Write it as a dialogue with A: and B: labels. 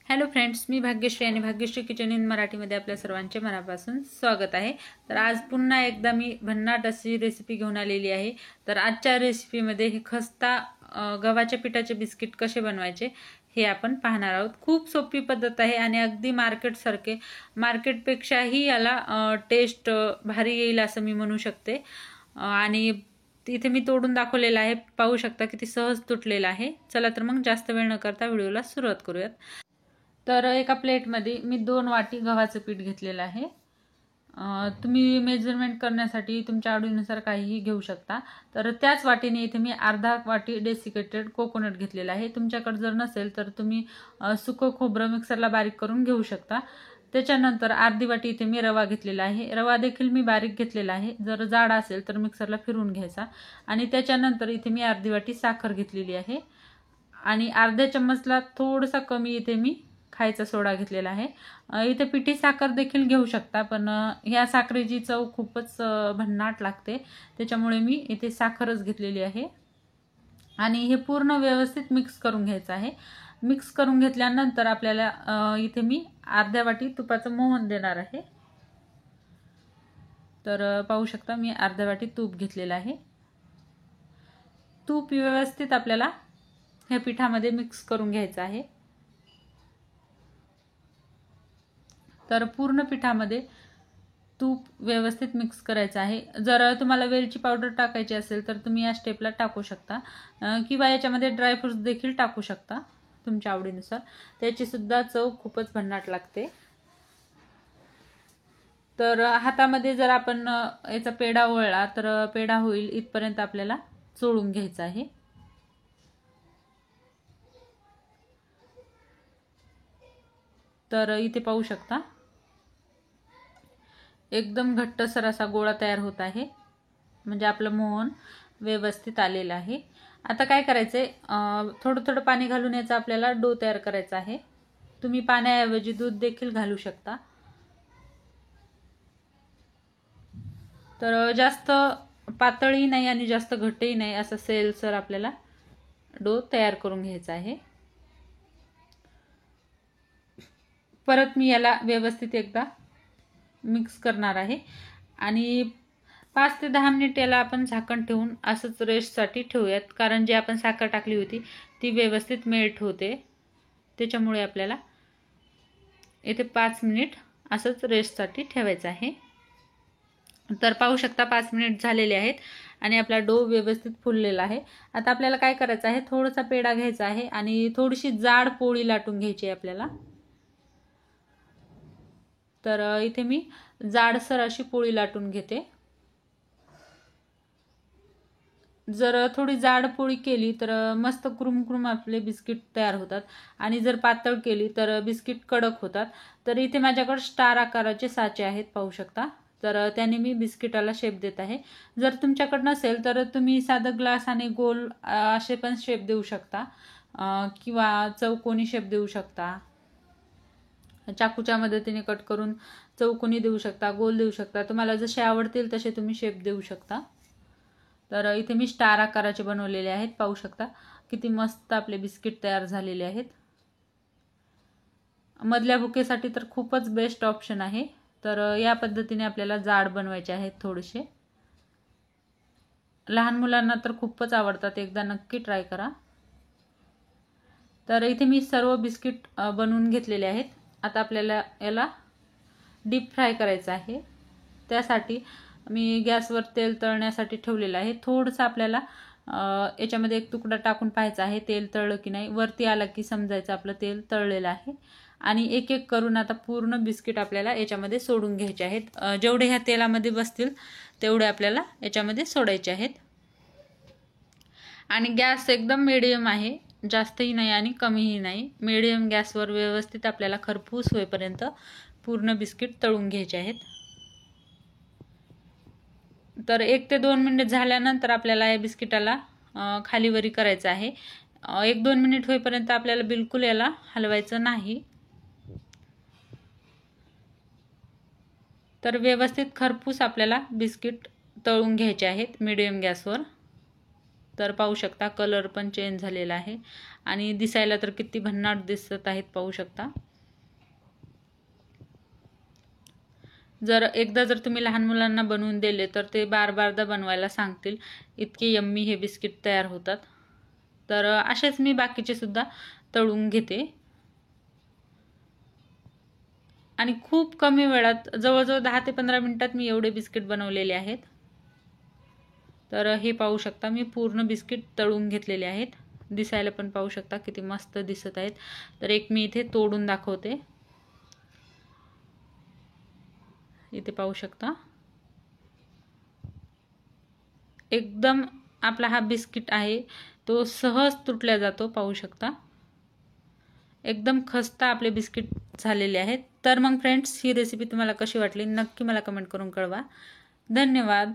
A: Hello friends, मी भाग्यश्री आणि Bhagyashree kitchen in मराठीमध्ये आपल्या सर्वांचे मनापासून स्वागत आहे। तर आज पुन्हा एकदा मी भन्नाट अशी रेसिपी घेऊन आलेली आहे। तर आजच्या रेसिपीमध्ये हे खस्ता गव्हाच्या पिठाचे बिस्किट कसे बनवायचे हे आपण पाहणार आहोत। खूप सोपी पद्धत आहे आणि अगदी मार्केटपेक्षाही याला टेस्ट भारी येईल असं मी म्हणू शकते। आणि इथे मी तोडून दाखवलेला आहे, पाहू शकता किती सहज तुटलेला आहे। चला तर मग जास्त वेळ न करता व्हिडिओला सुरुवात करूयात। तर एका प्लेटमध्ये मी 2 वाटी गव्हाचं पीठ घेतलेलं आहे। तुम्ही मेजरमेंट करण्यासाठी तुमच्या आवडीनुसार काहीही घेऊ शकता। तर त्याच वाटीने इथे मी अर्धा वाटी डेसिकेटेड कोकोनट घेतलेला आहे। तुमच्याकडे जर नसेल तर तुम्ही सुकं खोबरं मिक्सरला बारीक करून घेऊ शकता। त्याच्यानंतर अर्धी वाटी इथे मी रवा घेतलेला आहे। रवा देखील मी बारीक घेतलेला आहे, जर जाड असेल तर मिक्सरला फिरवून घ्यायचा। आणि त्याच्यानंतर इथे मी अर्धी वाटी साखर घेतलेली आहे आणि अर्ध्या चम्मचला थोडासा कमी इथे मी खायचा सोडा घेतलेला आहे। इथे पिठी साखर देखील घेऊ शकता, पण ह्या साखरेची चव खूपच भन्नाट लागते, त्याच्यामुळे मी इथे साखरच घेतलेली आहे। आणि हे पूर्ण व्यवस्थित मिक्स करून घ्यायचं आहे। मिक्स करून घेतल्यानंतर आपल्याला इथे मी अर्ध्या वाटी तुपाचं मोहन देणार आहे। तर पाहू शकता मी अर्ध्या वाटी तूप घेतलेलं आहे। तूप व्यवस्थित आपल्याला ह्या पिठामध्ये मिक्स करून घ्यायचं आहे। तर पूर्ण पिठामध्ये तूप व्यवस्थित मिक्स करायचं आहे। जर तुम्हाला वेलची पावडर टाकायची असेल तर तुम्ही या स्टेपला टाकू शकता, किंवा याच्यामध्ये ड्रायफ्रुट्स देखील टाकू शकता तुमच्या आवडीनुसार, त्याची सुद्धा चव खूपच भन्नाट लागते। तर हातामध्ये जर आपण याचा पेढा वळला तर पेढा होईल इथपर्यंत आपल्याला चोळून घ्यायचा आहे। तर इथे पाहू शकता एकदम घट्टसर असा गोळा तयार होत आहे, म्हणजे आपलं मोहन व्यवस्थित आलेलं आहे। आता काय करायचंय, थोडं थोडं पाणी घालून याचा आपल्याला डो तयार करायचा आहे। तुम्ही पाण्याऐवजी दूध देखील घालू शकता। तर जास्त पातळही नाही आणि जास्त घट्टही नाही, असं सेलसर आपल्याला डो तयार करून घ्यायचा आहे। परत मी याला व्यवस्थित एकदा मिक्स करणार आहे आणि 5 ते 10 मिनिट याला आपण झाकण ठेवून असंच रेस्टसाठी ठेवूयात, कारण जे आपण साखर टाकली होती ती व्यवस्थित मेल्ट होते, त्याच्यामुळे आपल्याला इथे 5 मिनिट असंच रेस्टसाठी ठेवायचं आहे। तर पाहू शकता 5 मिनिट झालेले आहेत आणि आपला डो व्यवस्थित फुललेला आहे। आता आपल्याला काय करायचं आहे, थोडासा पेढा घ्यायचा आहे आणि थोडीशी जाड पोळी लाटून घ्यायची आहे आपल्याला। तर इथे मी जाडसर अशी पोळी लाटून घेते। जर थोडी जाड पोळी केली तर मस्त कुरुम आपले बिस्किट तयार होतात, आणि जर पातळ केली तर बिस्किट कडक होतात। तर इथे माझ्याकडे स्टार आकाराचे साचे आहेत, पाहू शकता। तर त्याने मी बिस्किटाला शेप देत आहे। जर तुमच्याकडे नसेल तर तुम्ही साधं ग्लास आणि गोल असे पण शेप देऊ शकता, किंवा चौकोनी शेप देऊ शकता। चाकूच्या मदतीने कट करून चौकोनी देऊ शकता, गोल देऊ शकता, तुम्हाला जसे आवडतील तसे तुम्ही शेप देऊ शकता। तर इथे मी स्टार आकाराचे बनवलेले आहेत, पाहू शकता किती मस्त आपले बिस्किट तयार झालेले आहेत। मधल्या भुकेसाठी तर खूपच बेस्ट ऑप्शन आहे। तर या पद्धतीने आपल्याला जाड बनवायचे आहेत थोडेसे। लहान मुलांना तर खूपच आवडतात, एकदा नक्की ट्राय करा। तर इथे मी सर्व बिस्किट बनवून घेतलेले आहेत। आता आपल्याला याला डीप फ्राय करायचं आहे। त्यासाठी मी गॅसवर तेल तळण्यासाठी ठेवलेलं आहे। थोडंसं आपल्याला याच्यामध्ये एक तुकडा टाकून पाहायचा आहे तेल तळलं की नाही। वरती आला की समजायचं आपलं तेल तळलेलं आहे। आणि एक एक करून आता पूर्ण बिस्किट आपल्याला याच्यामध्ये सोडून घ्यायचे आहेत। जेवढे ह्या तेलामध्ये बसतील तेवढे आपल्याला याच्यामध्ये सोडायचे आहेत। आणि गॅस एकदम मीडियम आहे, जास्तही नाही आणि कमीही नाही, मीडियम गॅसवर व्यवस्थित आपल्याला खरपूस होईपर्यंत पूर्ण बिस्किट तळून घ्यायचे आहेत। तर 1 ते 2 मिनिट झाल्यानंतर आपल्याला या बिस्किटाला खालीवरी करायचं आहे। 1-2 मिनिट होईपर्यंत आपल्याला बिलकुल याला हलवायचं नाही। तर व्यवस्थित खरपूस आपल्याला बिस्किट तळून घ्यायचे आहेत मीडियम गॅसवर। तर पाहू शकता कलर पण चेंज झालेला आहे आणि दिसायला तर किती भन्नाट दिसत आहेत, पाहू शकता। जर एकदा जर तुम्ही लहान मुलांना बनवून दिले तर ते बार-बारदा बनवायला सांगतील, इतके यम्मी हे बिस्किट तयार होतात। तर असेच मी बाकीचे सुद्धा तळून घेते आणि खूप कमी वेळात, जवळजवळ 10 ते 15 मिनिटात मी एवढे बिस्किट बनवलेले आहेत। तर हे पाहू शकता मी पूर्ण बिस्किट तळून घेतलेले आहेत। दिसायला पण पाहू शकता किती मस्त दिसत आहेत। तर एक मी इथे तोडून दाखवते। इथे पाहू शकता एकदम आपला हा बिस्किट आहे तो सहज तुटला जातो, पाहू शकता एकदम खस्ता आपले बिस्किट झालेले आहेत। तर मग फ्रेंड्स, ही रेसिपी तुम्हाला कशी वाटली नक्की मला कमेंट करून कळवा। धन्यवाद।